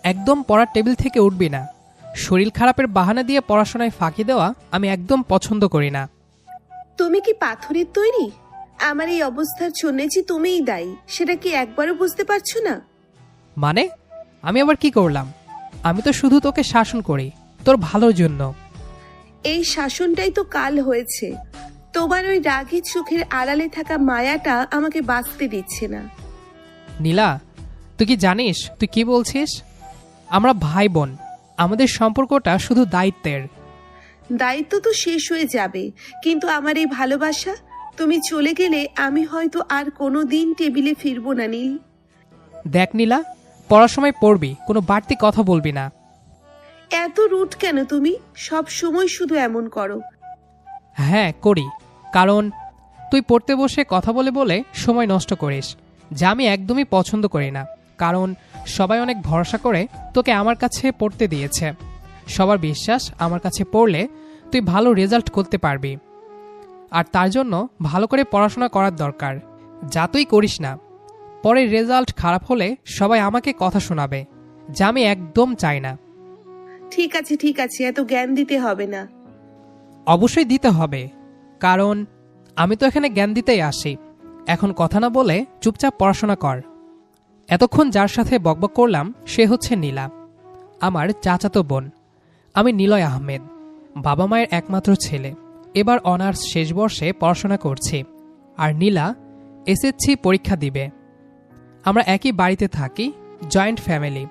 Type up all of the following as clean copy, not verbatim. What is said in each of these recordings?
একদম পড়ার টেবিল থেকে উঠবি না। শরীর খারাপের বাহানা দিয়ে পড়াশোনায় ফাঁকি দেওয়া আমি একদম পছন্দ করি না। তুমি কি পাথরের তৈরি? আমার এই অবস্থার জন্য যে তুমিই দায়ী, সেটা কি একবারও বুঝতে পারছো না? মানে আমি আবার কি করলাম? আমি তো শুধু তোকে শাসন করি, তোর ভালোর জন্য। এই শাসনটাই তো কাল হয়েছে। তোমার ওই রাগী চোখের আড়ালে থাকা মায়াটা আমাকে বাঁচতে দিচ্ছে না। নীলা, তুই কি জানিস তুই কি বলছিস? আমরা ভাই বোন, আমাদের সম্পর্কটা শুধু দায়িত্বের। দায়িত্ব তো শেষ হয়ে যাবে, কিন্তু আমার এই ভালোবাসা, তুমি চলে গেলে আমি হয়তো আর কোনো দিন টেবিলে ফিরবো না নীল। দেখ নীলা, পড়ার সময় পড়বি, কোনো বাড়তি কথা বলবি না। এত রুট কেন তুমি? সব সময় শুধু এমন করো। হ্যাঁ করি, কারণ তুই পড়তে বসে কথা বলে বলে সময় নষ্ট করিস, যা আমি একদমই পছন্দ করি না। কারণ সবাই অনেক ভরসা করে তোকে আমার কাছে পড়তে দিয়েছে। সবার বিশ্বাস আমার কাছে পড়লে তুই ভালো রেজাল্ট করতে পারবি, আর তার জন্য ভালো করে পড়াশোনা করার দরকার, যা তুই করিস না। পরে রেজাল্ট খারাপ হলে সবাই আমাকে কথা শোনাবে, যা আমি একদম চাই না। ঠিক আছে ঠিক আছে, এত জ্ঞান দিতে হবে না। অবশ্যই দিতে হবে, কারণ আমি তো এখানে জ্ঞান দিতেই আসি। এখন কথা না বলে চুপচাপ পড়াশোনা কর। এতক্ষণ যার সাথে বকবক করলাম সে হচ্ছে নীলা, আমার চাচাতো বোন। আমি নিলয় আহমেদ, বাবা মায়ের একমাত্র ছেলে। এবার অনার্স শেষ বর্ষে পড়াশোনা করছি, আর নীলা এসএসসি পরীক্ষা দিবে। আমরা একই বাড়িতে থাকি, জয়েন্ট ফ্যামিলি।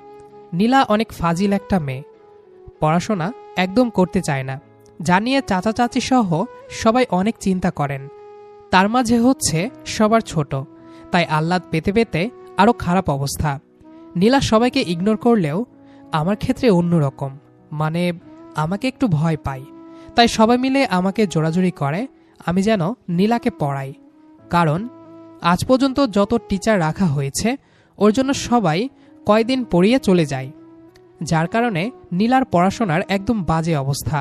নীলা অনেক ফাজিল একটা মেয়ে, পড়াশোনা একদম করতে চায় না, জানিয়ে চাচা চাচি সহ সবাই অনেক চিন্তা করেন। তার মাঝে হচ্ছে সবার ছোট, তাই আহ্লাদ পেতে পেতে আরও খারাপ অবস্থা। নীলা সবাইকে ইগনোর করলেও আমার ক্ষেত্রে অন্যরকম, মানে আমাকে একটু ভয় পাই। তাই সবাই মিলে আমাকে জোরাজুরি করে আমি যেন নীলাকে পড়াই। কারণ আজ পর্যন্ত যত টিচার রাখা হয়েছে ওর জন্য সবাই কয়দিন পড়িয়ে চলে যায়, যার কারণে নীলার পড়াশোনার একদম বাজে অবস্থা।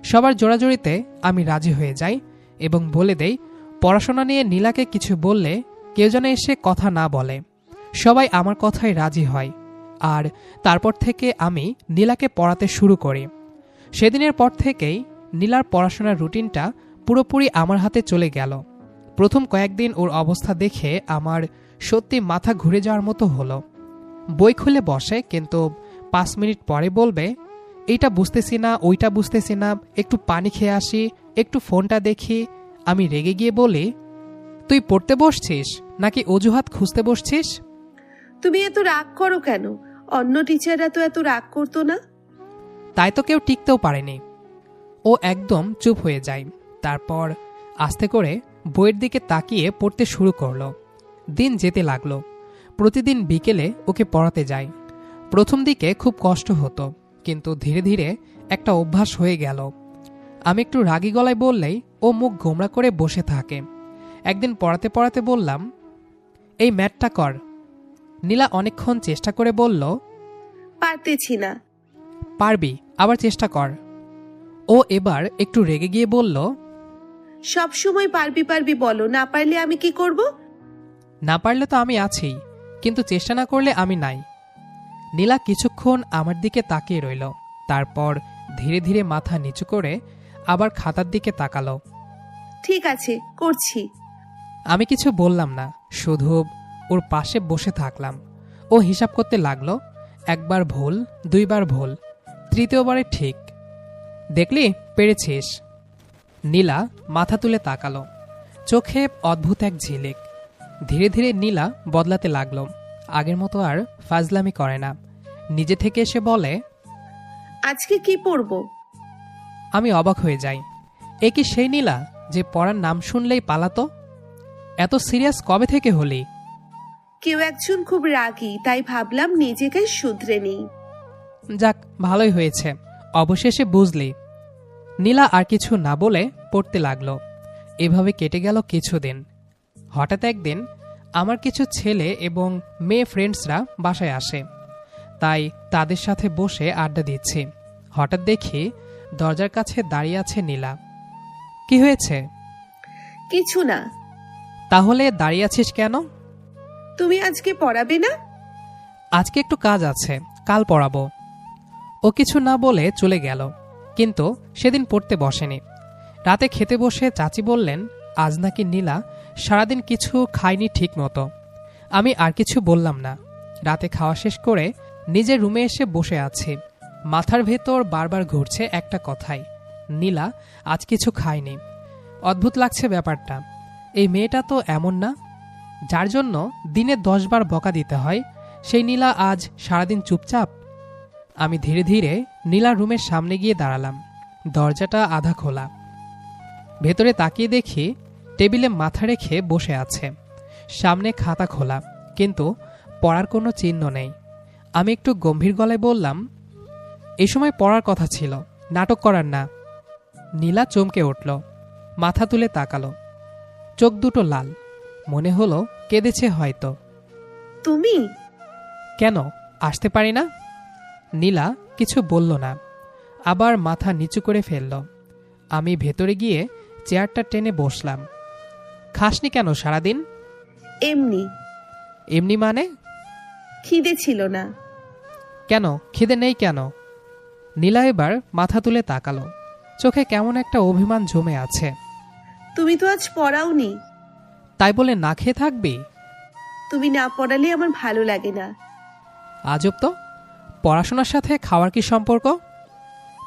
সবার জোরাজোরিতে আমি রাজি হয়ে যাই এবং বলে দেই পড়াশোনা নিয়ে নীলাকে কিছু বললে কেউ যেন এসে কথা না বলে। সবাই আমার কথায় রাজি হয়, আর তারপর থেকে আমি নীলাকে পড়াতে শুরু করি। সেদিনের পর থেকেই নীলার পড়াশোনার রুটিনটা পুরোপুরি আমার হাতে চলে গেল। প্রথম কয়েকদিন ওর অবস্থা দেখে আমার সত্যি মাথা ঘুরে যাওয়ার মতো হলো। বই খুলে বসে, কিন্তু 5 মিনিট পরে বলবে এইটা বুঝতেছি না, ওইটা বুঝতেছি না, একটু পানি খেয়ে আসি, একটু ফোনটা দেখি। আমি রেগে গিয়ে বলি, তুই পড়তে বসছিস নাকি অজুহাত খুঁজতে বসছিস? তুমি এত রাগ করো কেন? অন্য টিচাররা তো এত রাগ করতো না। তাই তো কেউ টিকতেও পারেনি। ও একদম চুপ হয়ে যায়, তারপর আস্তে করে বইয়ের দিকে তাকিয়ে পড়তে শুরু করলো। দিন যেতে লাগলো, প্রতিদিন বিকেলে ওকে পড়াতে যাই। প্রথম দিকে খুব কষ্ট হতো, কিন্তু ধীরে ধীরে একটা অভ্যাস হয়ে গেল। আমি একটু রাগী গলায় বললেই ও মুখ গোমড়া করে বসে থাকে। একদিন পড়াতে পড়াতে বললাম, এই ম্যাথটা কর। নীলা অনেকক্ষণ চেষ্টা করে বলল, পারতেছি না। পারবি, আবার চেষ্টা কর। ও এবার একটু রেগে গিয়ে বলল, সব সময় পারবি পারবি বলো, না পারলে আমি কি করব? না পারলে তো আমি আছি, কিন্তু চেষ্টা না করলে আমি নাই। নীলা কিছুক্ষণ আমার দিকে তাকিয়ে রইল, তারপর ধীরে ধীরে মাথা নিচু করে আবার খাতার দিকে তাকালো। ঠিক আছে, করছি। আমি কিছু বললাম না, শুধু ওর পাশে বসে থাকলাম। ও হিসাব করতে লাগলো, একবার ভুল, দুইবার ভুল, তৃতীয়বারে ঠিক। দেখলি, পেরেছিস। নীলা মাথা তুলে তাকালো, চোখে অদ্ভুত এক ঝিলিক। ধীরে ধীরে নীলা বদলাতে লাগলো, আগের মতো আর ফাজলামি করে না। নিজে থেকে এসে বলে, আজকে কি পড়বো? আমি অবাক হয়ে যাই। এ কি সেই নীলা যে পড়ার নাম শুনলেই পালাতো? এত সিরিয়াস কবে থেকে হলি? কেউ একজন খুব রাগী, তাই ভাবলাম নিজেকে শুধরে নিই। যাক, ভালোই হয়েছে, অবশেষে বুঝলি। নীলা আর কিছু না বলে পড়তে লাগলো। এভাবে কেটে গেল কিছুদিন। হঠাৎ একদিন আমার কিছু ছেলে এবং মেয়ে ফ্রেন্ডসরা বাসায় আসে, তাই তাদের সাথে বসে আড্ডা দিচ্ছি। হঠাৎ দেখি দরজার কাছে দাঁড়িয়ে আছে নীলা। কি হয়েছে? কিছু না। তাহলে দাঁড়িয়ে আছিস কেন? তুমি আজকে পড়াবে না? আজকে একটু কাজ আছে, কাল পড়াবো। ও কিছু না বলে চলে গেল, কিন্তু সেদিন পড়তে বসেনি। রাতে খেতে বসে চাচি বললেন আজ নাকি নীলা সারাদিন কিছু খায়নি ঠিক মতো। আমি আর কিছু বললাম না। রাতে খাওয়া শেষ করে নিজের রুমে এসে বসে আছি। মাথার ভেতর বারবার ঘুরছে একটা কথাই, নীলা আজ কিছু খায়নি। অদ্ভুত লাগছে ব্যাপারটা। এই মেয়েটা তো এমন না, যার জন্য দিনে 10 বার বকা দিতে হয়, সেই নীলা আজ সারাদিন চুপচাপ। আমি ধীরে ধীরে নীলার রুমের সামনে গিয়ে দাঁড়ালাম। দরজাটা আধা খোলা। ভেতরে তাকিয়ে দেখি টেবিলে মাথা রেখে বসে আছে। সামনে খাতা খোলা, কিন্তু পড়ার কোনো চিহ্ন নেই। আমি একটু গম্ভীর গলায় বললাম, এ সময় পড়ার কথা ছিল, নাটক করার না। নীলা চমকে উঠল, মাথা তুলে তাকালো। চোখ দুটো লাল, মনে হলো কেঁদেছে হয়তো। তুমি? কেন, আসতে পারি না? নীলা কিছু বলল না, আবার মাথা নিচু করে ফেলল। আমি ভেতরে গিয়ে চেয়ারটা টেনে বসলাম। খাসনি কেন সারাদিন? এমনি। এমনি মানে? খিদে ছিল না। কেন, খিদে নেই কেন? নীলা এবার মাথা তুলে তাকালো, চোখে কেমন একটা অভিমান জমে আছে। তুমি তো আজ পড়াওনি। তাই বলে না খেয়ে থাকবি? তুমি না পড়ালে আমার ভালো লাগে না। আজব তো, পড়াশোনার সাথে খাওয়ার কি সম্পর্ক?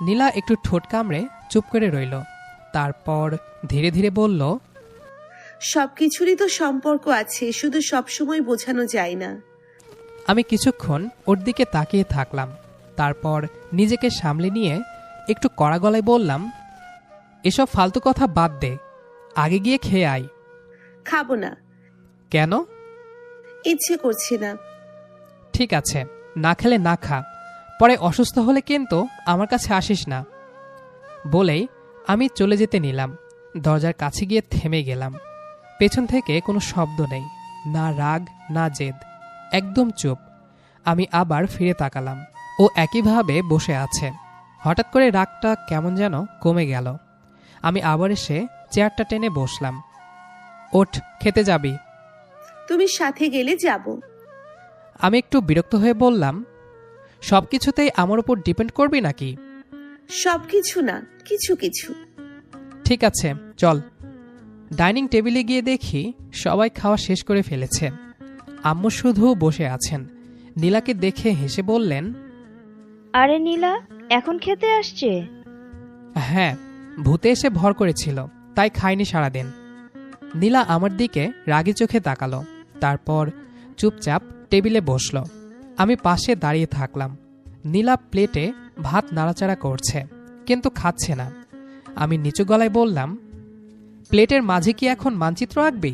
নীলা একটু ঠোঁট কামড়ে চুপ করে রইল, তারপর ধীরে ধীরে বলল, সবকিছুরই তো সম্পর্ক আছে, শুধু সবসময় বোঝানো যায় না। আমি কিছুক্ষণ ওর দিকে তাকিয়ে থাকলাম, তারপর নিজেকে সামলে নিয়ে একটু কড়া গলায় বললাম, এসব ফালতু কথা বাদ দে, আগে গিয়ে খেয়ে আয়। খাবো না। কেন? ইচ্ছে করছে না। ঠিক আছে, না খেলে না খা, পরে অসুস্থ হলে কিন্তু আমার কাছে আসিস না। বলেই আমি চলে যেতে নিলাম। দরজার কাছে গিয়ে থেমে গেলাম। পেছন থেকে কোনো শব্দ নেই, না রাগ না জেদ, একদম চুপ। আমি আবার ফিরে তাকালাম, ও একইভাবে বসে আছে। হঠাৎ করে রাগটা কেমন যেন কমে গেল। আমি আবার এসে চেয়ারটা টেনে বসলাম। ওঠ, খেতে যাবি? তুমি সাথে গেলে যাব। আমি একটু বিরক্ত হয়ে বললাম, সবকিছুতেই আমার উপর ডিপেন্ড করবি নাকি? সবকিছু না, কিছু কিছু। ঠিক আছে, চল। ডাইনিং টেবিলে গিয়ে দেখি সবাই খাওয়া শেষ করে ফেলেছে। আম্মু শুধু বসে আছেন। নীলাকে দেখে হেসে বললেন, আরে নীলা, এখন খেতে আসছে? হ্যাঁ, ভূতে এসে ভর করেছিল, তাই খাইনি সারাদিন। নীলা আমার দিকে রাগী চোখে তাকালো, তারপর চুপচাপ টেবিলে বসল। আমি পাশে দাঁড়িয়ে থাকলাম। নীলা প্লেটে ভাত নাড়াচাড়া করছে, কিন্তু খাচ্ছে না। আমি নিচু গলায় বললাম, প্লেটের মাঝে কি এখন মানচিত্র আঁকবি?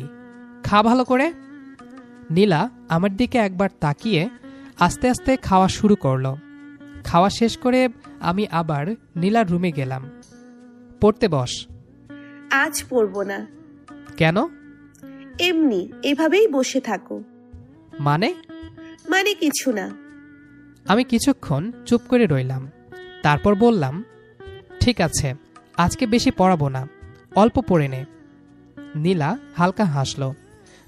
খা ভালো করে। নীলা আমার দিকে একবার তাকিয়ে আস্তে আস্তে খাওয়া শুরু করলো। খাওয়া শেষ করে আমি আবার নীলার রুমে গেলাম। পড়তে বস। আজ পড়বো না। কেন? এমনি, এভাবেই বসে থাকো। মানে কিছু না। আমি কিছুক্ষণ চুপ করে রইলাম, তারপর বললাম, ঠিক আছে, আজকে বেশি পড়াবো না, অল্প পড়ে নে। নীলা হালকা হাসল,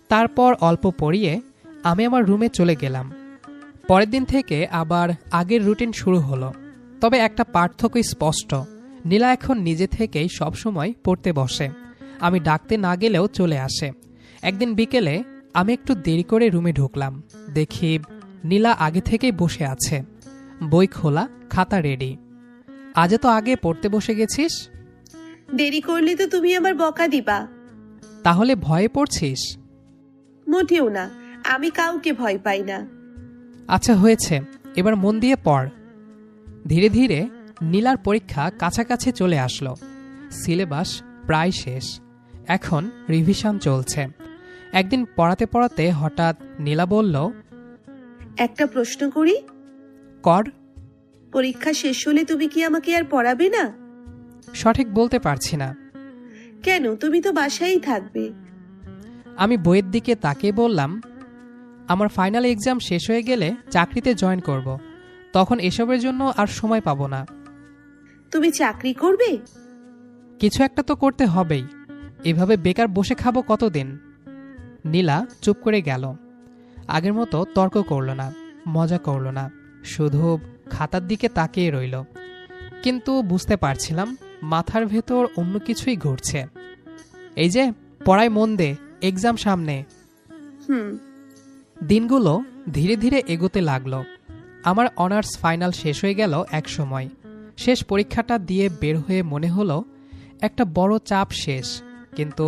তারপর অল্প পড়িয়ে আমি আমার রুমে চলে গেলাম। পরের দিন থেকে আবার আগের রুটিন শুরু হলো, তবে একটা পার্থক্য স্পষ্ট। নীলা এখন নিজে থেকেই সবসময় পড়তে বসে, আমি ডাকতে না গেলেও চলে আসে। একদিন বিকেলে আমি একটু দেরি করে রুমে ঢুকলাম, দেখি নীলা আগে থেকেই বসে আছে, বই খোলা, খাতা রেডি। আজ তো আগে পড়তে বসে গেছিস? দেরি করলে তো তুমি আবার বকা দিবা। তাহলে ভয়ে পড়ছিস? মোটেও না, আমি কাউকে ভয় পাই না। আচ্ছা হয়েছে, এবার মন দিয়ে পড়। ধীরে ধীরে নীলার পরীক্ষা কাছাকাছি চলে আসলো। সিলেবাস প্রায় শেষ, এখন রিভিশন চলছে। একদিন পড়াতে পড়াতে হঠাৎ নীলা বলল, একটা প্রশ্ন করি? কর। পরীক্ষা শেষ হলে তুমি কি আমাকে আর পড়াবে না? সঠিক বলতে পারছি না। কেন, তুমি তো বাসায়ই থাকবে। আমি বইয়ের দিকে তাকিয়ে বললাম, আমার ফাইনাল এক্সাম শেষ হয়ে গেলে চাকরিতে জয়েন করব, তখন এসবের জন্য আর সময় পাবো না। তুমি চাকরি করবে? কিছু একটা তো করতে হবেই, এভাবে বেকার বসে খাবো কতদিন? নীলা চুপ করে গেল, আগের মতো তর্ক করল না। মজা করল না, শুধু খাতার দিকে তাকিয়ে রইল। কিন্তু বুঝতে পারছিলাম মাথার ভেতর অন্য কিছুই ঘুরছে। এই যে পড়ায় মন দে, এক্সাম সামনে। হুম। দিনগুলো ধীরে ধীরে এগোতে লাগলো। আমার অনার্স ফাইনাল শেষ হয়ে গেল এক সময়। শেষ পরীক্ষাটা দিয়ে বের হয়ে মনে হলো একটা বড় চাপ শেষ, কিন্তু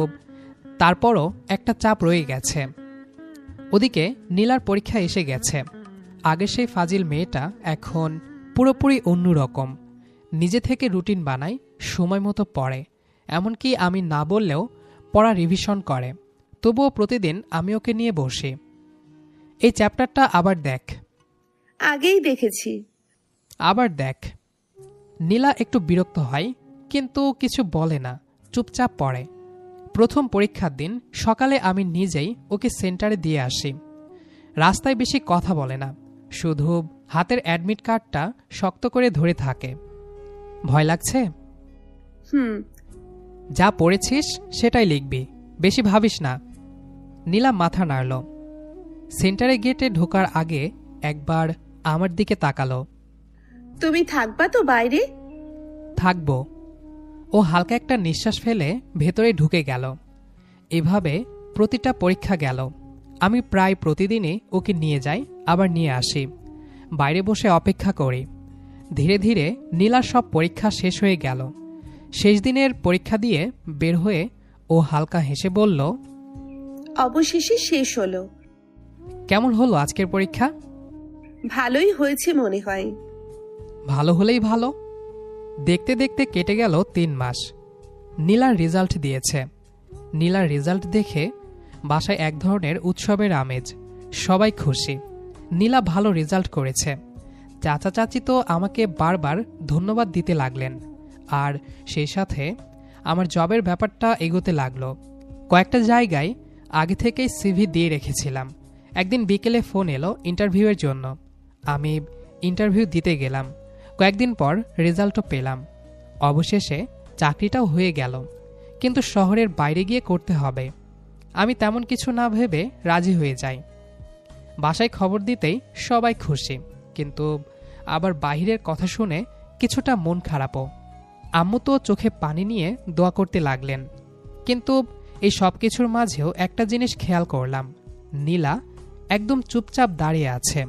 তারপরও একটা চাপ রয়ে গেছে। ওদিকে নীলার পরীক্ষা এসে গেছে। আগে সেই ফাজিল মেয়েটা এখন পুরোপুরি অন্যরকম। নিজে থেকে রুটিন বানায়, সময় মতো পড়ে, এমনকি আমি না বললেও পড়া রিভিশন করে। তবুও প্রতিদিন আমি ওকে নিয়ে বসি, এই চ্যাপ্টারটা আবার দেখ, আগেই দেখেছি। আবার দেখ। নীলা একটু বিরক্ত হয়, কিন্তু কিছু বলে না, চুপচাপ পড়ে। প্রথম পরীক্ষার দিন সকালে আমি নিজেই ওকে সেন্টারে দিয়ে আসি। রাস্তায় বেশি কথা বলে না, শুধু হাতের অ্যাডমিট কার্ডটা শক্ত করে ধরে থাকে। ভয় লাগছে? হুম। যা পড়েছিস সেটাই লিখবি, বেশি ভাবিস না। নীলা মাথা নাড়ল। সেন্টারে গেটে ঢোকার আগে একবার আমার দিকে তাকালো। তুমি থাকবা তো বাইরে? থাকব। ও হালকা একটা নিঃশ্বাস ফেলে ভেতরে ঢুকে গেল। এভাবে প্রতিটা পরীক্ষা গেল। আমি প্রায় প্রতিদিনই ওকে নিয়ে যাই, আবার নিয়ে আসি। বাইরে বসে অপেক্ষা করি। ধীরে ধীরে নীলার সব পরীক্ষা শেষ হয়ে গেল। শেষ দিনের পরীক্ষা দিয়ে বের হয়ে ও হালকা হেসে বলল, অবশেষে শেষ হলো। কেমন হলো আজকের পরীক্ষা? ভালোই হয়েছে মনে হয়। ভালো হলেই ভালো। দেখতে দেখতে কেটে গেল 3 মাস। নীলার রেজাল্ট দিয়েছে। নীলার রেজাল্ট দেখে বাসায় এক ধরনের উৎসবের আমেজ, সবাই খুশি। নীলা ভালো রেজাল্ট করেছে। চাচা চাচি তো আমাকে বারবার ধন্যবাদ দিতে লাগলেন, আর সেই সাথে আমার জবের ব্যাপারটা এগোতে লাগলো। কয়েকটা জায়গায় আগে থেকেই সিভি দিয়ে রেখেছিলাম। একদিন বিকেলে ফোন এলো ইন্টারভিউয়ের জন্য। আমি ইন্টারভিউ দিতে গেলাম। কয়েকদিন পর রেজাল্টও পেলাম। অবশেষে চাকরিটাও হয়ে গেল, কিন্তু শহরের বাইরে গিয়ে করতে হবে। আমি তেমন কিছু না ভেবে রাজি হয়ে যাই। বাসায় খবর দিতেই সবাই খুশি, কিন্তু আবার বাহিরের কথা শুনে কিছুটা মন খারাপও। আম্মু তো চোখে পানি নিয়ে দোয়া করতে লাগলেন। কিন্তু এই সব কিছুর মাঝেও একটা জিনিস খেয়াল করলাম, নীলা একদম চুপচাপ দাঁড়িয়ে আছে।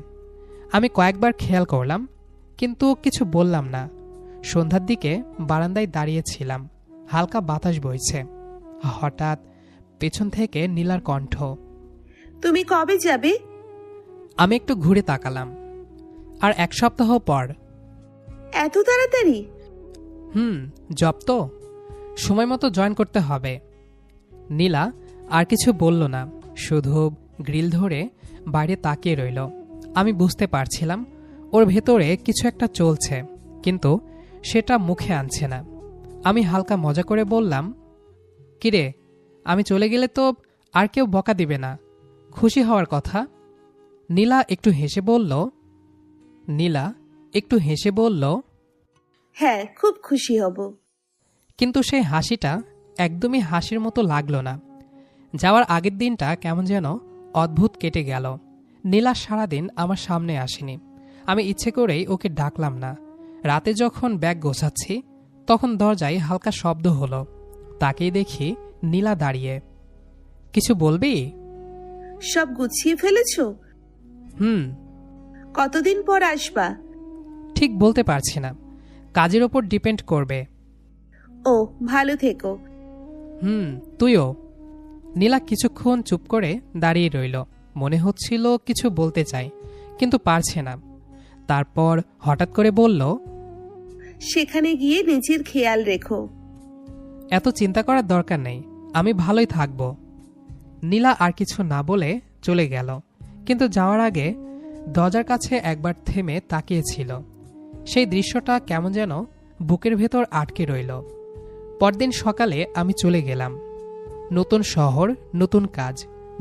আমি কয়েকবার খেয়াল করলাম, কিন্তু কিছু বললাম না। সন্ধ্যার দিকে বারান্দায় দাঁড়িয়েছিলাম, হালকা বাতাস বইছে। হঠাৎ পেছন থেকে নীলার কণ্ঠ, তুমি কবে যাবে? আমি একটু ঘুরে তাকালাম। আর 1 সপ্তাহ পর। এত তাড়াতাড়ি? জব তো, সময় মতো জয়েন করতে হবে। নীলা আর কিছু বলল না, শুধু গ্রিল ধরে বাইরে তাকিয়ে রইল। আমি বুঝতে পারছিলাম ওর ভেতরে কিছু একটা চলছে, কিন্তু সেটা মুখে আনছে না। আমি হালকা মজা করে বললাম, কিরে, আমি চলে গেলে তো আর কেউ বকা দিবে না, খুশি হওয়ার কথা। নীলা একটু হেসে বলল, হ্যাঁ, খুব খুশি হব। কিন্তু সেই হাসিটা একদমই হাসির মতো লাগলো না। যাওয়ার আগের দিনটা কেমন যেন অদ্ভুত কেটে গেল। নীলা সারাদিন আমার সামনে আসেনি। আমি ইচ্ছে করেই ওকে ডাকলাম না। রাতে যখন ব্যাগ গোছাচ্ছি, তখন দরজায় হালকা শব্দ হলো। তাকেই দেখি নীলা দাঁড়িয়ে। কিছু বলবি? সব গুছিয়ে ফেলেছো? কতদিন পর আসবা? ঠিক বলতে পারছি না, কাজের ওপর ডিপেন্ড করবে। ও, ভালো থেকো। তুইও। নীলা কিছুক্ষণ চুপ করে দাঁড়িয়ে রইল। মনে হচ্ছিল কিছু বলতে চাই, কিন্তু পারছে না। তারপর হঠাৎ করে বলল, সেখানে গিয়ে নিজের খেয়াল রেখো। এত চিন্তা করার দরকার নেই, আমি ভালোই থাকব। নীলা আর কিছু না বলে চলে গেল, কিন্তু যাওয়ার আগে দরজার কাছে একবার থেমে তাকিয়েছিল। সেই দৃশ্যটা কেমন যেন বুকের ভেতর আটকে রইল। পরদিন সকালে আমি চলে গেলাম। নতুন শহর, নতুন কাজ,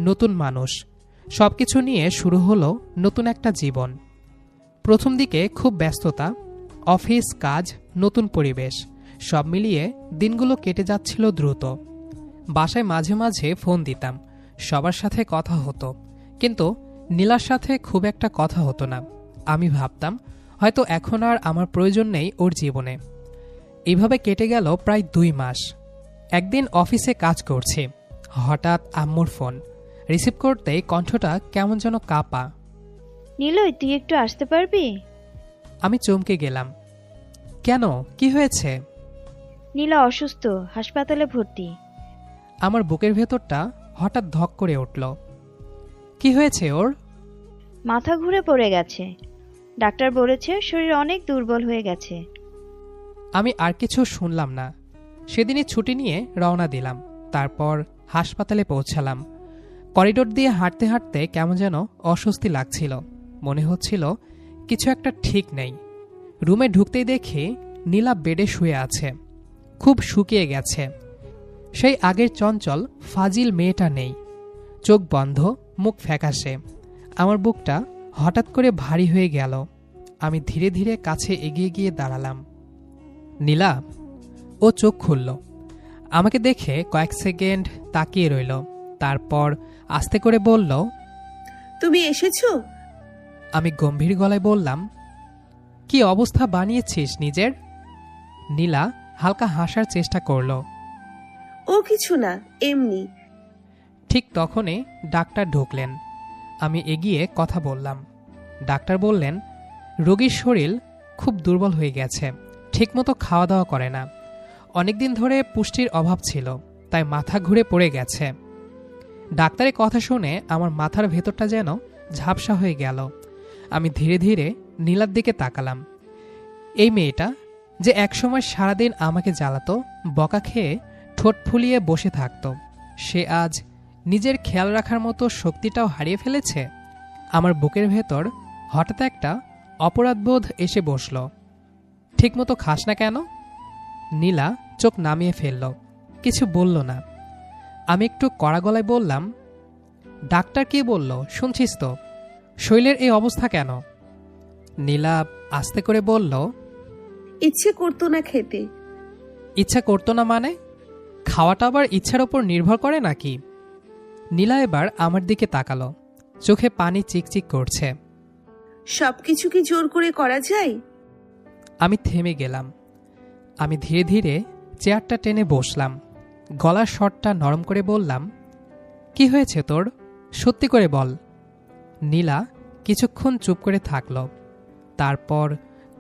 নতুন মানুষ, সবকিছু নিয়ে শুরু হলো নতুন একটা জীবন। প্রথম দিকে খুব ব্যস্ততা, অফিস, কাজ, নতুন পরিবেশ, সব মিলিয়ে দিনগুলো কেটে যাচ্ছিল দ্রুত। বাসায় মাঝে মাঝে ফোন দিতাম, সবার সাথে কথা হতো, কিন্তু নীলার সাথে খুব একটা কথা হতো না। আমি ভাবতাম হয়তো এখন আর আমার প্রয়োজন নেই ওর জীবনে। এইভাবে কেটে গেল প্রায় 2 মাস। একদিন অফিসে কাজ করছি, হঠাৎ আম্মুর ফোন। রিসিভ করতেই কণ্ঠটা কেমন যেন কাঁপা। নিলয়, তুই একটু আসতে পারবি? আমি চমকে গেলাম। কেন, কি হয়েছে? নীলা অসুস্থ, হাসপাতালে ভর্তি। আমার বুকের ভেতরটা হঠাৎ ধক করে উঠল। কি হয়েছে ওর? মাথা ঘুরে পড়ে গেছে। ডাক্তার বলেছে শরীর অনেক দুর্বল হয়ে গেছে। আমি আর কিছু শুনলাম না। সেদিনই ছুটি নিয়ে রওনা দিলাম। তারপর হাসপাতালে পৌঁছালাম। করিডোর দিয়ে হাঁটতে হাঁটতে কেমন যেন অস্বস্তি লাগছিল। মনে হচ্ছিল কিছু একটা ঠিক নেই। রুমে ঢুকতেই দেখি নীলা বেডে শুয়ে আছে, খুব শুকিয়ে গেছে। সেই আগের চঞ্চল ফাজিল মেয়েটা নেই। চোখ বন্ধ, মুখ ফ্যাকাশে। আমার বুকটা হঠাৎ করে ভারী হয়ে গেল। আমি ধীরে ধীরে কাছে এগিয়ে গিয়ে দাঁড়ালাম। নীলা। ও চোখ খুলল। আমাকে দেখে কয়েক সেকেন্ড তাকিয়ে রইল। তারপর আস্তে করে বলল, তুমি এসেছো? আমি গম্ভীর গলায় বললাম, কি অবস্থা বানিয়েছিস নিজের? নীলা হালকা হাসার চেষ্টা করল। ও কিছু না, এমনি। ঠিক তখনই ডাক্তার ঢুকলেন। আমি এগিয়ে কথা বললাম। ডাক্তার বললেন, রোগীর শরীর খুব দুর্বল হয়ে গেছে, ঠিকমতো খাওয়া দাওয়া করে না। অনেকদিন ধরে পুষ্টির অভাব ছিল, তাই মাথা ঘুরে পড়ে গেছে। ডাক্তারের কথা শুনে আমার মাথার ভেতরটা যেন ঝাপসা হয়ে গেল। আমি ধীরে ধীরে নীলার দিকে তাকালাম। এই মেয়েটা যে একসময় সারাদিন আমাকে জ্বালাতো, বকা খেয়ে ঠোঁট ফুলিয়ে বসে থাকত, সে আজ নিজের খেয়াল রাখার মতো শক্তিটাও হারিয়ে ফেলেছে। আমার বুকের ভেতর হঠাৎ একটা অপরাধবোধ এসে বসল। ঠিকমতো খাস না কেন? নীলা চোখ নামিয়ে ফেলল, কিছু বলল না। আমি একটু কড়া গলায় বললাম, ডাক্তার কি বলল শুনছিস তো? শৈলের এই অবস্থা কেন? নীলা আস্তে করে বলল, ইচ্ছে করতো না খেতে। ইচ্ছা করতো না মানে? খাওয়াটা আবার ইচ্ছার ওপর নির্ভর করে নাকি? নীলা এবার আমার দিকে তাকালো, চোখে পানি চিকচিক করছে। সবকিছু কি জোর করে করা যায়? আমি থেমে গেলাম। আমি ধীরে ধীরে চেয়ারটা টেনে বসলাম। গলার স্বরটা নরম করে বললাম, কি হয়েছে তোর? সত্যি করে বল। নীলা কিছুক্ষণ চুপ করে থাকল। তারপর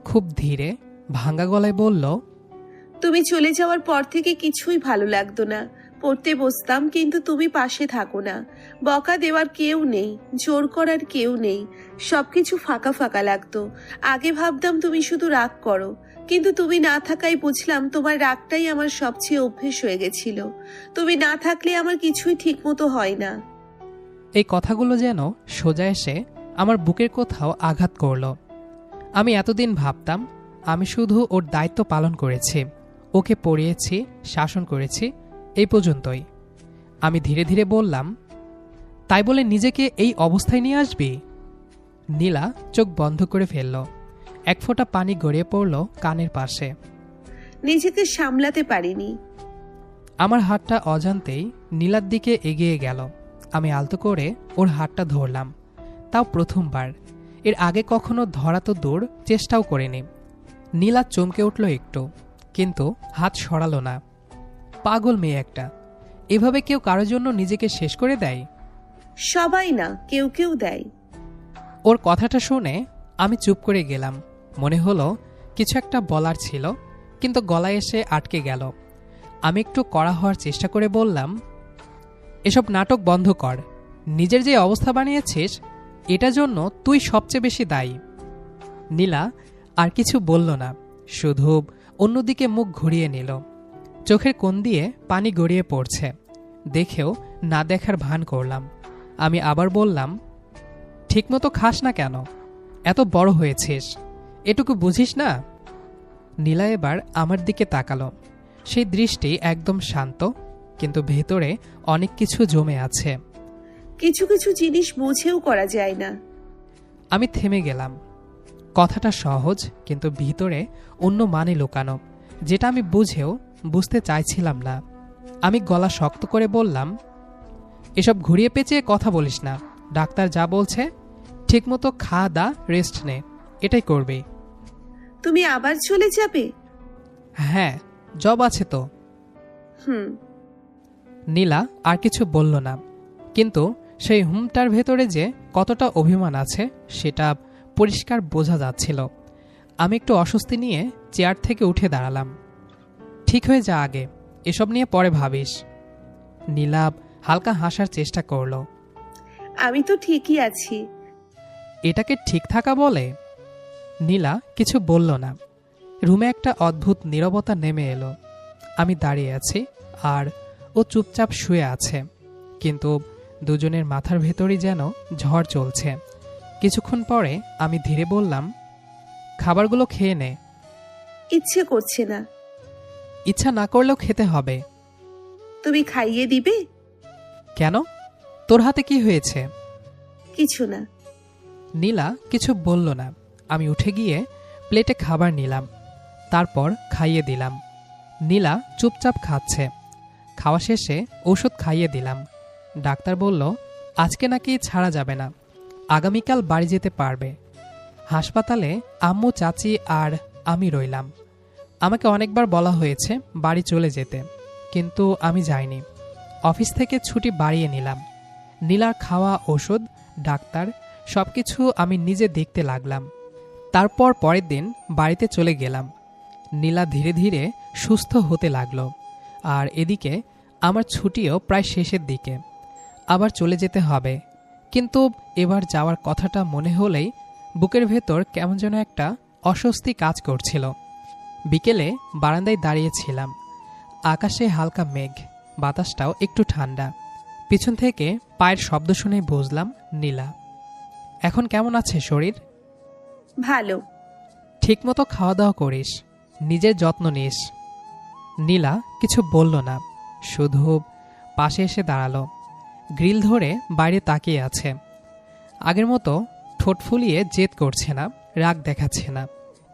খুব ধীরে ভাঙা গলায় বলল, তুমি চলে যাওয়ার পর থেকে কিছুই ভালো লাগতো না। পড়তে বসতাম, কিন্তু তুমি পাশে থাকো না। বকা দেওয়ার কেউ নেই, জোর করার কেউ নেই। সবকিছু ফাঁকা ফাঁকা লাগতো। আগে ভাবতাম তুমি শুধু রাগ করো, কিন্তু তুমি না থাকায় বুঝলাম তোমার রাগটাই আমার সবচেয়ে অভ্যেস হয়ে গেছিল। তুমি না থাকলে আমার কিছুই ঠিক মতো হয় না। এই কথাগুলো যেন সোজা এসে আমার বুকের কোথাও আঘাত করল। আমি এতদিন ভাবতাম আমি শুধু ওর দায়িত্ব পালন করেছি, ওকে পড়িয়েছি, শাসন করেছি, এই পর্যন্তই। আমি ধীরে ধীরে বললাম, তাই বলে নিজেকে এই অবস্থায় নিয়ে আসবি? নীলা চোখ বন্ধ করে ফেলল। এক ফোঁটা পানি গড়িয়ে পড়ল কানের পাশে। নিজেকে সামলাতে পারিনি। আমার হাতটা অজান্তেই নীলার দিকে এগিয়ে গেল। আমি আলতো করে ওর হাতটা ধরলাম, তাও প্রথমবার। এর আগে কখনো ধরা তো দূর, চেষ্টাও করিনি। নীলা চমকে উঠল একটু, কিন্তু হাত সরালো না। পাগল মেয়ে একটা। এভাবে কেউ কারোর জন্য নিজেকে শেষ করে দেয়? সবাই না, কেউ কেউ দেয়। ওর কথাটা শুনে আমি চুপ করে গেলাম। মনে হলো কিছু একটা বলার ছিল, কিন্তু গলায় এসে আটকে গেল। আমি একটু কড়া হওয়ার চেষ্টা করে বললাম, এসব নাটক বন্ধ কর। নিজের যে অবস্থা বানিয়েছিস, এটার জন্য তুই সবচেয়ে বেশি দায়ী। নীলা আর কিছু বলল না, শুধু অন্যদিকে মুখ ঘুরিয়ে নিল। চোখের কোণ দিয়ে পানি গড়িয়ে পড়ছে, দেখেও না দেখার ভান করলাম। আমি আবার বললাম, ঠিকমতো খাস না কেন? এত বড় হয়েছিস, এটুকু বুঝিস না? নীলা এবার আমার দিকে তাকালো। সেই দৃষ্টি একদম শান্ত, কিন্তু ভেতরে অনেক কিছু জমে আছে। কিছু কিছু জিনিস বুঝেও করা যায় না। আমি থেমে গেলাম। কথাটা সহজ, কিন্তু ভিতরে অন্য মানে লুকানো, যেটা আমি বুঝেও বুঝতে চাইছিলাম না। আমি গলা শক্ত করে বললাম, এসব ঘুরিয়ে পেঁচিয়ে কথা বলিস না। ডাক্তার যা বলছে ঠিকমতো খাওয়া দা, রেস্ট নে, এটাই করবি। তুমি আবার চলে যাবে? হ্যাঁ, জব আছে তো। হুম। নীলা আর কিছু বলল না, কিন্তু সেই হুমটার ভেতরে যে কতটা অভিমান আছে সেটা পরিষ্কার বোঝা যাচ্ছিল। আমি একটু অস্বস্তি নিয়ে চেয়ার থেকে উঠে দাঁড়ালাম। ঠিক হয়ে যা, আগে এসব নিয়ে পরে ভাবিস। নীলা হালকা হাসার চেষ্টা করল। আমি তো ঠিকই আছি। এটাকে ঠিক থাকা বলে? নীলা কিছু বলল না। রুমে একটা অদ্ভুত নীরবতা নেমে এলো। আমি দাঁড়িয়ে আছি আর ও চুপচাপ শুয়ে আছে, কিন্তু দুজনের মাথার ভেতরই যেন ঝড় চলছে। কিছুক্ষণ পরে আমি ধীরে বললাম, খাবারগুলো খেয়ে নে। ইচ্ছে করছে না। ইচ্ছা না করলেও খেতে হবে। তুমি খাইয়ে দিবে? কেন? তোর হাতে কি হয়েছে? কিছু না। নীলা কিছু বলল না। আমি উঠে গিয়ে প্লেটে খাবার নিলাম, তারপর খাইয়ে দিলাম। নীলা চুপচাপ খাচ্ছে। খাওয়া শেষে ওষুধ খাইয়ে দিলাম। ডাক্তার বলল আজকে নাকি ছাড়া যাবে না, আগামীকাল বাড়ি যেতে পারবে। হাসপাতালে আম্মু, চাচি আর আমি রইলাম। আমাকে অনেকবার বলা হয়েছে বাড়ি চলে যেতে, কিন্তু আমি যাইনি। অফিস থেকে ছুটি বাড়িয়ে নিলাম। নীলার খাওয়া, ওষুধ, ডাক্তার সবকিছু আমি নিজে দেখতে লাগলাম। তারপর পরের দিন বাড়িতে চলে গেলাম। নীলা ধীরে ধীরে সুস্থ হতে লাগলো, আর এদিকে আমার ছুটিও প্রায় শেষের দিকে। আবার চলে যেতে হবে, কিন্তু এবার যাওয়ার কথাটা মনে হলেই বুকের ভেতর কেমন যেন একটা অস্বস্তি কাজ করছিল। বিকেলে বারান্দায় দাঁড়িয়েছিলাম। আকাশে হালকা মেঘ, বাতাসটাও একটু ঠান্ডা। পিছন থেকে পায়ের শব্দ শুনে বুঝলাম নীলা। এখন কেমন আছে শরীর? ভালো। ঠিকমতো খাওয়া দাওয়া করিস, নিজের যত্ন নিস। নীলা কিছু বলল না, শুধু পাশে এসে দাঁড়ালো। গ্রিল ধরে বাইরে তাকিয়ে আছে। আগের মতো ঠোঁট ফুলিয়ে জেদ করছে না, রাগ দেখাচ্ছে না।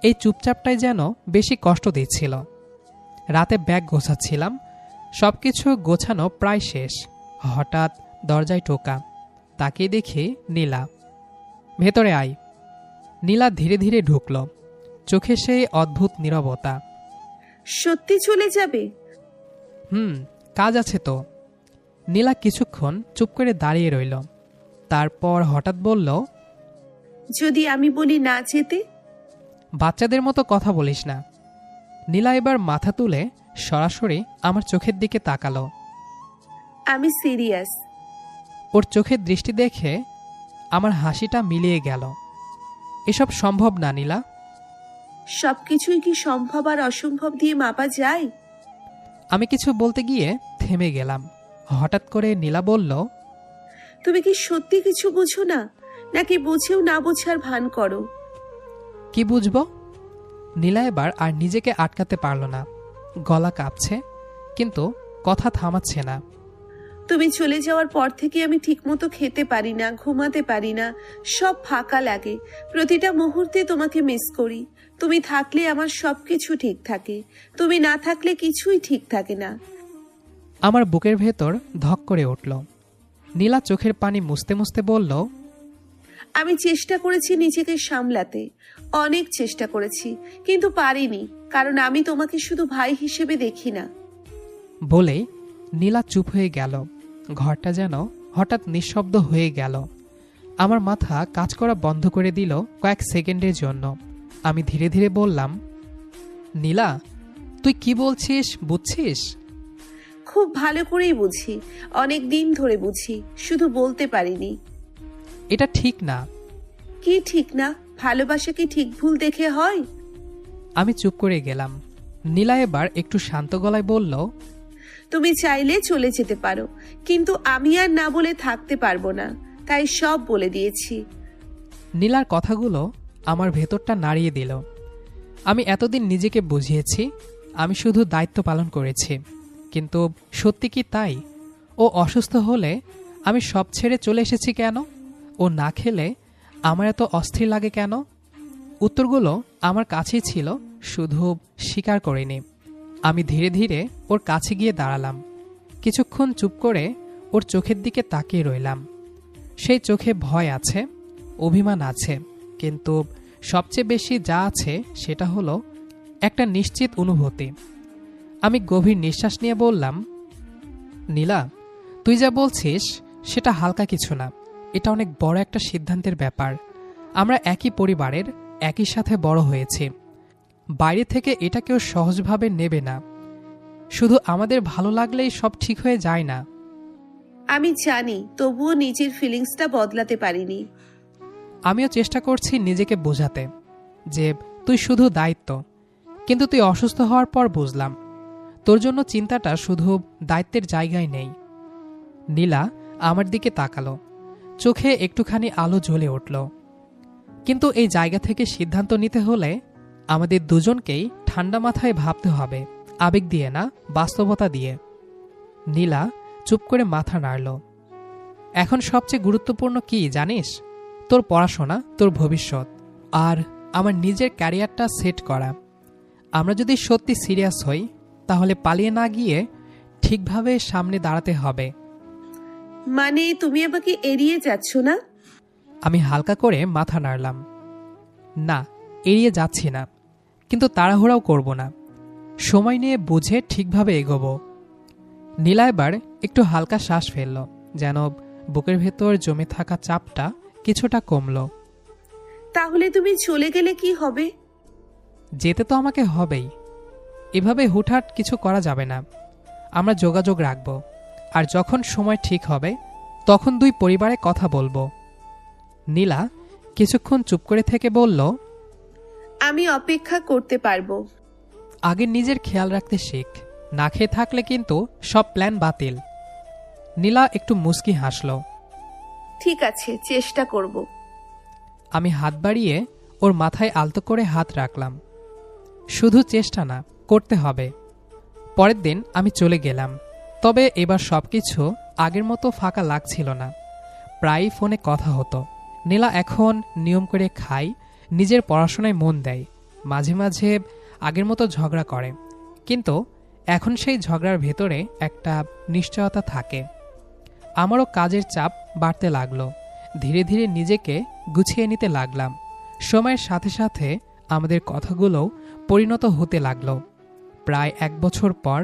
এই চুপচাপটাই যেন বেশি কষ্ট দিচ্ছিল। রাতে ব্যাগ গোছাচ্ছিলাম, সবকিছু গোছানো প্রায় শেষ। হঠাৎ দরজায় টোকা। তাকিয়ে দেখি নীলা। ভেতরে আয়। নীলা ধীরে ধীরে ঢুকল। চোখে সেই অদ্ভুত নীরবতা। সত্যি চলে যাবে? কাজ আছে তো। নীলা কিছুক্ষণ চুপ করে দাঁড়িয়ে রইল, তারপর হঠাৎ বলল, যদি আমি বলি না যেতে? বাচ্চাদের মতো কথা বলিস না। নীলা এবার মাথা তুলে সরাসরি আমার চোখের দিকে তাকালো। আমি সিরিয়াস। ওর চোখের দৃষ্টি দেখে আমার হাসিটা মিলিয়ে গেল। এসব সম্ভব না নীলা। সবকিছুই কি সম্ভব আর অসম্ভব দিয়ে মাপা যায়? আমি কিছু বলতে গিয়ে থেমে গেলাম। হঠাৎ করে নীলা বলল, তুমি কি সত্যি কিছু বুঝো না, নাকি বুঝেও না বোঝার ভান করো? কি বুঝবো? নীলা এবার আর নিজেকে আটকাতে পারল না। গলা কাঁপছে, কিন্তু কথা থামাচ্ছে না। তুমি চলে যাওয়ার পর থেকে আমি ঠিকমতো খেতে পারি না, ঘুমাতে পারি না, সব ফাঁকা লাগে। প্রতিটা মুহূর্তে তোমাকে মিস করি। তুমি থাকলে আমার সবকিছু ঠিক থাকে, তুমি না থাকলে কিছুই ঠিক থাকে না। আমার বুকের ভেতর ধক করে উঠল। নীলা চোখের পানি মুছতে মুছতে বলল, আমি চেষ্টা করেছি নিজেকে সামলাতে, অনেক চেষ্টা করেছি, কিন্তু পারিনি, কারণ আমি তোমাকে শুধু ভাই হিসেবে দেখি না। বলেই নীলা চুপ হয়ে গেল। ঘরটা যেন হঠাৎ নিঃশব্দ হয়ে গেল। আমার মাথা কাজ করা বন্ধ করে দিল কয়েক সেকেন্ডের জন্য। আমি ধীরে ধীরে বললাম, নীলা, তুই কি বলছিস বুঝছিস? খুব ভালো করেই বুঝি, অনেক দিন ধরে বুঝি, শুধু বলতে পারিনি। এটা ঠিক না। কি ঠিক না? ভালোবাসা কি ঠিক ভুল দেখে হয়? আমি চুপ করে গেলাম। নীলা এবার একটু শান্ত গলায় বলল, তুমি চাইলে চলে যেতে পারো, কিন্তু আমি আর না বলে থাকতে পারবো না, তাই সব বলে দিয়েছি। নীলার কথাগুলো আমার ভেতরটা নাড়িয়ে দিল। আমি এতদিন নিজেকে বুঝিয়েছি আমি শুধু দায়িত্ব পালন করেছি, কিন্তু সত্যি কি তাই? ও অসুস্থ হলে আমি সব ছেড়ে চলে এসেছি কেন? ও না খেলে আমার এত অস্থির লাগে কেন? উত্তরগুলো আমার কাছেই ছিল, শুধু স্বীকার করিনি। আমি ধীরে ধীরে ওর কাছে গিয়ে দাঁড়ালাম। কিছুক্ষণ চুপ করে ওর চোখের দিকে তাকিয়ে রইলাম। সেই চোখে ভয় আছে, অভিমান আছে, কিন্তু সবচেয়ে বেশি যা আছে সেটা হলো একটা নিশ্চিত অনুভূতি। আমি গভীর নিঃশ্বাস নিয়ে বললাম, নীলা, তুই যা বলছিস সেটা হালকা কিছু না, এটা অনেক বড় একটা সিদ্ধান্তের ব্যাপার। আমরা একই পরিবারের, একই সাথে বড় হয়েছি। বাইরে থেকে এটা কেউ সহজভাবে নেবে না। শুধু আমাদের ভালো লাগলেই সব ঠিক হয়ে যায় না। আমি জানি, তবুও নিজের ফিলিংসটা বদলাতে পারিনি। আমিও চেষ্টা করছি নিজেকে বোঝাতে যে তুই শুধু দায়িত্ব, কিন্তু তুই অসুস্থ হওয়ার পর বুঝলাম তোর জন্য চিন্তাটা শুধু দায়িত্বের জায়গায় নেই। নীলা আমার দিকে তাকালো, চোখে একটুখানি আলো জ্বলে উঠল। কিন্তু এই জায়গা থেকে সিদ্ধান্ত নিতে হলে আমাদের দুজনকেই ঠান্ডা মাথায় ভাবতে হবে, আবেগ দিয়ে না, বাস্তবতা দিয়ে। নীলা চুপ করে মাথা নাড়ল। এখন সবচেয়ে গুরুত্বপূর্ণ কি জানিস? তোর পড়াশোনা, তোর ভবিষ্যৎ, আর আমার নিজের ক্যারিয়ারটা সেট করা। আমরা যদি সত্যি সিরিয়াস হই তাহলে পালিয়ে না গিয়ে ঠিকভাবে সামনে দাঁড়াতে হবে। মানে তুমি আমাকে এড়িয়ে যাচ্ছ না? আমি হালকা করে মাথা নাড়লাম। না, এড়িয়ে যাচ্ছি না, কিন্তু তাড়াহুড়াও করব না। সময় নিয়ে বুঝে ঠিকভাবে এগোবো। নীলা এবার একটু হালকা শ্বাস ফেলল, যেন বুকের ভেতর জমে থাকা চাপটা কিছুটা কমল। তাহলে তুমি চলে গেলে কি হবে? যেতে তো আমাকে হবেই। এভাবে হুটহাট কিছু করা যাবে না। আমরা যোগাযোগ রাখব, আর যখন সময় ঠিক হবে তখন দুই পরিবারে কথা বলবো। নীলা কিছুক্ষণ চুপ করে থেকে বলল, আমি অপেক্ষা করতে পারবো। আগে নিজের খেয়াল রাখতে শেখ, না খেয়ে থাকলে কিন্তু সব প্ল্যান বাতিল। নীলা একটু মুচকি হাসল। ঠিক আছে, চেষ্টা করব। আমি হাত বাড়িয়ে ওর মাথায় আলতো করে হাত রাখলাম। শুধু চেষ্টা না, করতে হবে। পরের দিন আমি চলে গেলাম, তবে এবার সবকিছু আগের মতো ফাঁকা লাগছিল না। প্রায়ই ফোনে কথা হতো। নীলা এখন নিয়ম করে খায়, নিজের পড়াশোনায় মন দেয়, মাঝে মাঝে আগের মতো ঝগড়া করে, কিন্তু এখন সেই ঝগড়ার ভেতরে একটা নিশ্চয়তা থাকে। আমারও কাজের চাপ বাড়তে লাগলো। ধীরে ধীরে নিজেকে গুছিয়ে নিতে লাগলাম। সময়ের সাথে সাথে আমাদের কথাগুলোও পরিণত হতে লাগলো। প্রায় 1 বছর পর